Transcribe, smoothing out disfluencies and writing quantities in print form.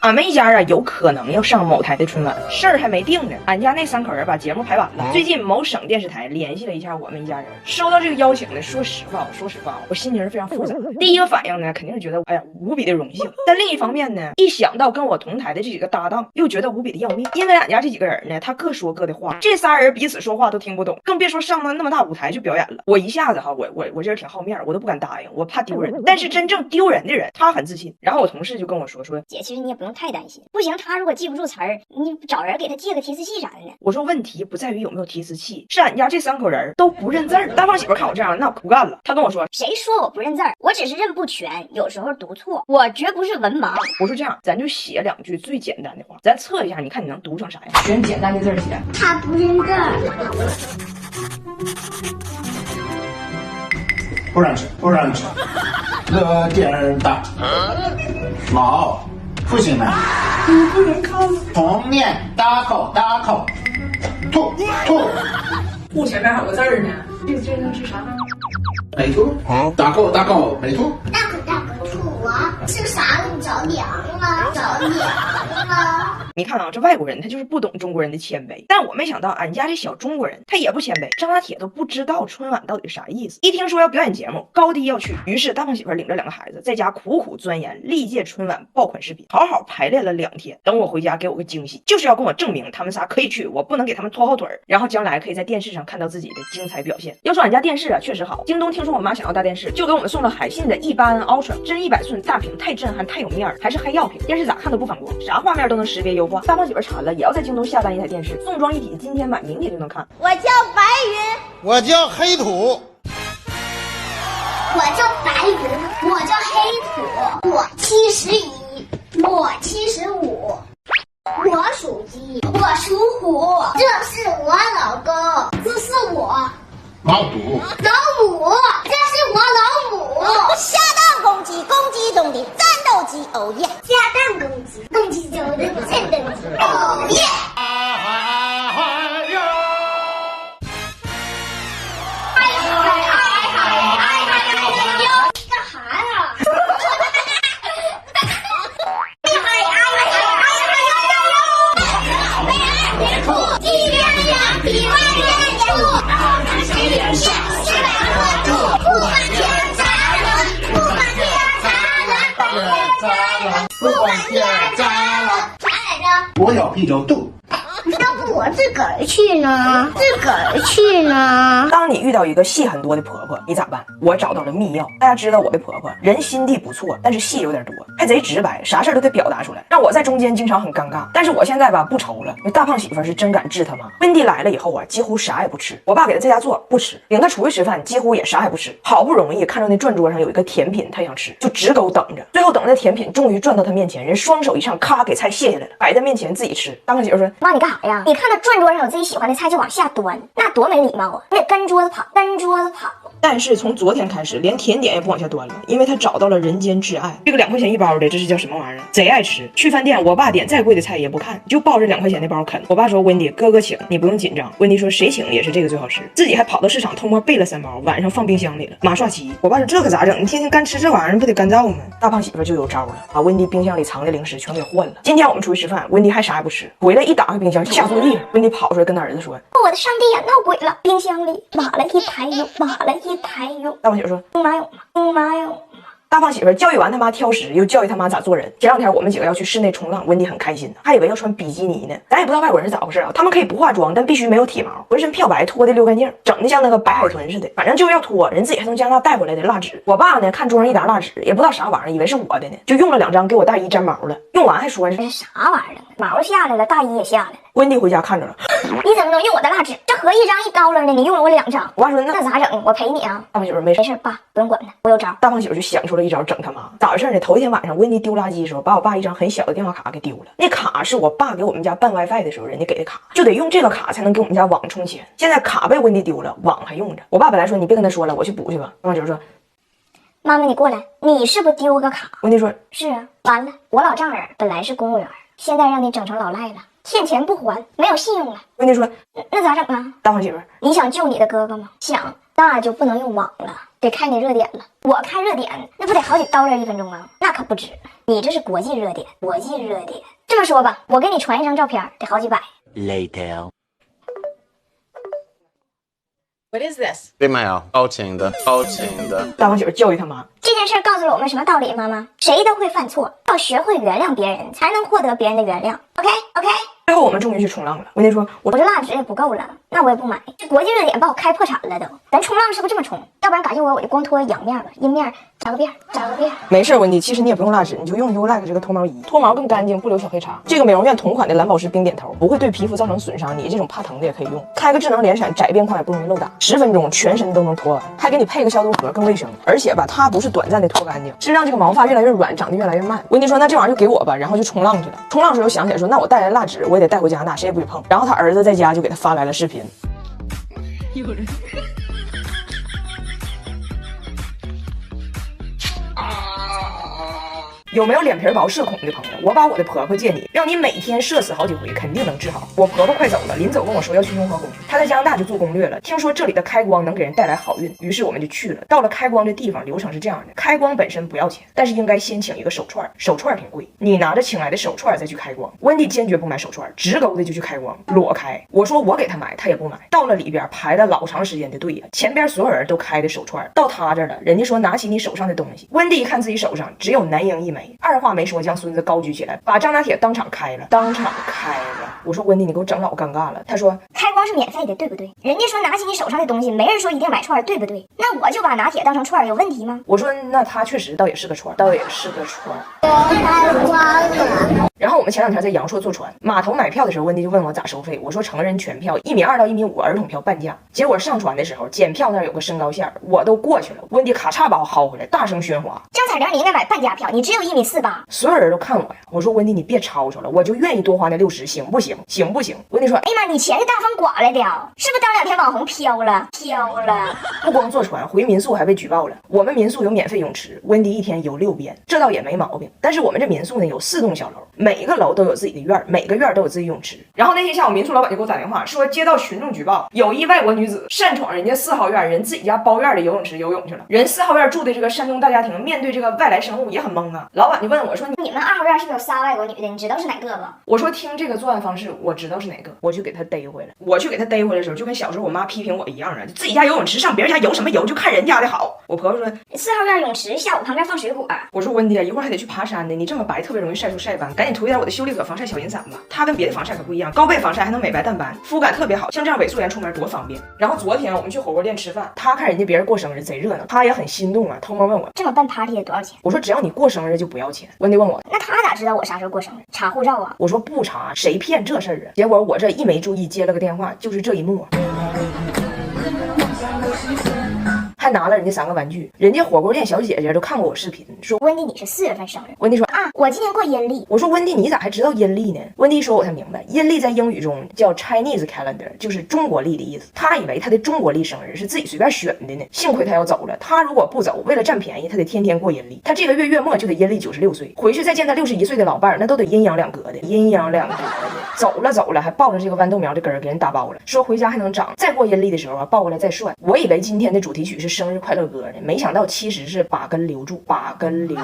俺们一家啊有可能要上某台的春晚，事儿还没定呢。俺家那3口人把节目排完了。最近某省电视台联系了一下我们一家人，收到这个邀请呢，说实话，我心情是非常复杂。第一个反应呢，肯定是觉得哎呀无比的荣幸，但另一方面呢，一想到跟我同台的这几个搭档，又觉得无比的要命。因为俺家这几个人呢，他各说各的话，这仨人彼此说话都听不懂，更别说上到那么大舞台去表演了。我一下子哈，我这人挺好面，我都不敢答应，我怕丢人。但是真正丢人的人，他很自信。然后我同事就跟我说姐，其实你也不用太担心，不行，他如果记不住词儿，你找人给他借个提词器啥的呢？我说问题不在于有没有提词器，是俺家这3口人都不认字儿。大胖媳妇看我这样，那不干了，他跟我说，谁说我不认字儿？我只是认不全，有时候读错，我绝不是文盲。我说这样，咱就写2句最简单的话，咱测一下，你看你能读成啥样？选简单的字儿写。他不认字儿。不认识，了点大，毛，父亲们，你不能看了。重念大口，吐。吐前面还有个字儿呢，这个字能是啥？美兔，大口美兔。大口吐啊！吃啥了？你着凉了？你看啊，这外国人他就是不懂中国人的谦卑，但我没想到俺家这小中国人他也不谦卑，张大铁都不知道春晚到底是啥意思。一听说要表演节目，高低要去，于是大胖媳妇领着2个孩子在家苦苦钻研历届春晚爆款视频，好好排练了2天。等我回家给我个惊喜，就是要跟我证明他们仨可以去，我不能给他们拖后腿，然后将来可以在电视上看到自己的精彩表现。要说俺家电视啊确实好，京东听说我妈想要大电视，就给我们送了海信的一般 Ultra 真100寸大屏，太震撼太有面儿，还是黑曜屏，电视咋看都不反光，啥画面都能识别优化。大胖媳妇馋了，也要在京东下单一台电视，送装一体，今天买明天就能看。我叫白云，我叫黑土，我叫白云，我叫黑土，我71，我75，我属鸡，我属虎，这是我老公，这是我老赌，老母，这是我老母。下蛋公鸡，公鸡中的战斗机，哦耶！下蛋公鸡，公鸡中的战斗机，哦耶！干啥呀？我要啤酒肚。要不我自个儿去呢？当你遇到一个戏很多的婆婆，你咋办？我找到了秘药。大家知道我的婆婆人心地不错，但是戏有点多，还贼直白，啥事儿都得表达出来，让我在中间经常很尴尬。但是我现在吧不愁了，因为大胖媳妇是真敢治他妈。温迪来了以后啊，几乎啥也不吃。我爸给他在家做不吃，领他出去吃饭几乎也啥也不吃。好不容易看到那转桌上有一个甜品，他想吃，就直勾等着。最后等那甜品终于转到他面前，人双手一上，咔给菜卸下来了，摆在面前自己吃。大胖媳妇说：“妈，你干啥呀？你看到转桌上有自己喜欢的菜就往下端，那多没礼貌啊！你得跟桌子跑。”但是从昨天开始，连甜点也不往下端了，因为他找到了人间挚爱。这个2块钱一包的，这是叫什么玩意儿？贼爱吃。去饭店，我爸点再贵的菜也不看，就抱着2块钱的包啃。我爸说：“温迪，哥哥请，你不用紧张。”温迪说：“谁请也是这个最好吃。”自己还跑到市场偷摸备了3包，晚上放冰箱里了。马刷棋。我爸说：“这可咋整？你天天干吃这玩意儿，不得干燥吗？”大胖媳妇就有招了，把温迪冰箱里藏的零食全给换了。今天我们出去吃饭，温迪还啥也不吃，回来一打开冰箱，吓坐地上。温迪跑出来跟他儿子说：“我的上帝呀，闹鬼了！冰箱里码了一排油。”大胖媳妇说：“妈有吗？大胖媳妇教育完他妈挑食，又教育他妈咋做人。前2天我们几个要去室内冲浪，温迪很开心，还以为要穿比基尼呢。咱也不知道外国人是咋回事啊，他们可以不化妆，但必须没有体毛，浑身漂白，脱得溜干净，整的像那个白海豚似的。反正就是要脱，人自己还从加拿大带回来的蜡纸。我爸呢看桌上一沓蜡纸，也不知道啥玩意儿，以为是我的呢，就用了2张给我大衣粘毛了。用完还说这是啥玩意儿？毛下来了，大衣也下来了。温迪回家看着了，你怎么能用我的蜡纸？这合一张$1呢，你用了我2张。我爸说那咋整？我赔你啊。大胖媳妇没事，爸不用管他，我有招。大胖媳妇就想出了一招整他妈。咋回事呢？头一天晚上温迪丢垃圾的时候，把我爸一张很小的电话卡给丢了。那卡是我爸给我们家办 WiFi 的时候人家给的卡，就得用这个卡才能给我们家网充钱。现在卡被温迪丢了，网还用着。我爸本来说你别跟他说了，我去补去吧。大胖媳妇说：“妈妈你过来，你是不是丢个卡？”温迪说：“是啊。”完了，我老丈人本来是公务员，现在让你整成老赖了，欠钱不还，没有信用了。温迪说：“那咋整啊？”大胖媳妇：“你想救你的哥哥吗？想，那就不能用网了。得开你热点了。我开热点那不得好几$1分钟啊？那可不止，你这是国际热点，国际热点。这么说吧，我给你传一张照片得好几百。Later. What is this? 立马要高情的，高情的。大王媳妇教育他妈，这件事告诉了我们什么道理，妈妈？谁都会犯错，要学会原谅别人，才能获得别人的原谅。OK。最后我们终于去冲浪了。我跟你说，我这蜡纸也不够了，那我也不买。这国际热点把我开破产了都。咱冲浪是不是这么冲？要不然感谢我就光脱阳面了，阴面扎个辫，扎个辫。没事，温迪，其实你也不用蜡纸，你就用 Ulike 这个脱毛仪，脱毛更干净，不留小黑茬。这个美容院同款的蓝宝石冰点头，不会对皮肤造成损伤，你这种怕疼的也可以用。开个智能连闪，窄边框也不容易漏打，10分钟全身都能脱完，还给你配个消毒盒，更卫生。而且吧，它不是短暂的脱干净，是让这个毛发越来越软，长得越来越慢。温迪说，那这玩意儿就给我吧，然后就冲浪去了。冲浪时候想起来说，那我带来蜡纸，我也得带回加拿大，谁也不许碰。然后他儿子在家就给他发来了视频。有人。有没有脸皮薄社恐的朋友？我把我的婆婆借你，让你每天社死好几回，肯定能治好。我婆婆快走了，临走跟我说要去雍和宫，她在加拿大就做攻略了，听说这里的开光能给人带来好运，于是我们就去了。到了开光的地方，流程是这样的：开光本身不要钱，但是应该先请一个手串，手串挺贵，你拿着请来的手串再去开光。温蒂坚决不买手串，直勾的就去开光，裸开。我说我给他买，他也不买。到了里边排了老长时间的队呀，前边所有人都开的手串，到他这儿了，人家说拿起你手上的东西。温蒂一看自己手上只有男婴一枚，二话没说将孙子高举起来，把张拿铁当场开了，当场开了。我说温蒂，你给我整老尴尬了。他说开光是免费的，对不对？人家说拿起你手上的东西，没人说一定买串，对不对？那我就把拿铁当成串，有问题吗？我说那他确实倒也是个串，倒也是个串。开光了。然后我们前2天在阳朔坐船，码头买票的时候，温迪就问我咋收费，我说成人全票1.2米到1.5米，儿童票半价。结果上船的时候，检票那儿有个身高线，我都过去了，温迪咔嚓把我薅回来，大声喧哗。张彩玲，你应该买半价票，你只有1.48米。所有人都看我呀，我说温迪你别吵吵了，我就愿意多花那60，行不行？行不行？温迪说，哎呀妈，你钱是大风刮来的，是不是当2天网红飘了？飘了。不光坐船，回民宿还被举报了。我们民宿有免费泳池，温迪一天游6遍，这倒也没毛病。但是我们这民宿呢有4栋小楼，每个楼都有自己的院，每个院都有自己泳池。然后那天下午，民宿老板就给我打电话说，接到群众举报，有一外国女子擅闯人家4号院人自己家包院的游泳池游泳去了。人4号院住的这个山东大家庭，面对这个外来生物也很懵啊。老板就问我说，你们2号院是不是有3外国女的？你知道是哪个吗？我说听这个作案方式，我知道是哪个，我去给他逮回来。我去给他逮回来的时候，就跟小时候我妈批评我一样啊，自己家游泳池上别人家游什么游，就看人家的好。我婆婆说4号院泳池下午旁边放水果。我说温迪啊，一会儿还得去爬山呢，你这么白特别容易晒出晒斑，赶紧涂一点我的修丽可防晒小银伞吧。它跟别的防晒可不一样，高倍防晒还能美白淡斑，肤感特别好，像这样伪素颜出门多方便。然后昨天我们去火锅店吃饭，他看人家别人过生日贼热闹，他也很心动啊，偷摸问我这么办 party 得多少钱？我说只要你过生日就不要钱。温迪问我那他咋知道我啥时候过生日？查护照啊？我说不查，谁骗这事儿啊？结果我这一没注意接了个电话，就是这一幕。还拿了人家3个玩具，人家火锅店小姐姐都看过我视频，说温迪你是4月份生日。温迪说啊，我今年过阴历。我说温迪你咋还知道阴历呢？温迪说我才明白，阴历在英语中叫 Chinese calendar， 就是中国历的意思。他以为他的中国历生日是自己随便选的呢，幸亏他要走了，他如果不走，为了占便宜，他得天天过阴历，他这个月月末就得阴历96岁，回去再见他61岁的老伴儿，那都得阴阳两隔的，阴阳两隔的。走了，还抱着这个豌豆苗的根儿给人打包了，说回家还能长，再过阴历的时候啊，抱过来再涮。我以为今天的主题曲是生日快乐歌呢，没想到其实是把根留住，把根留住。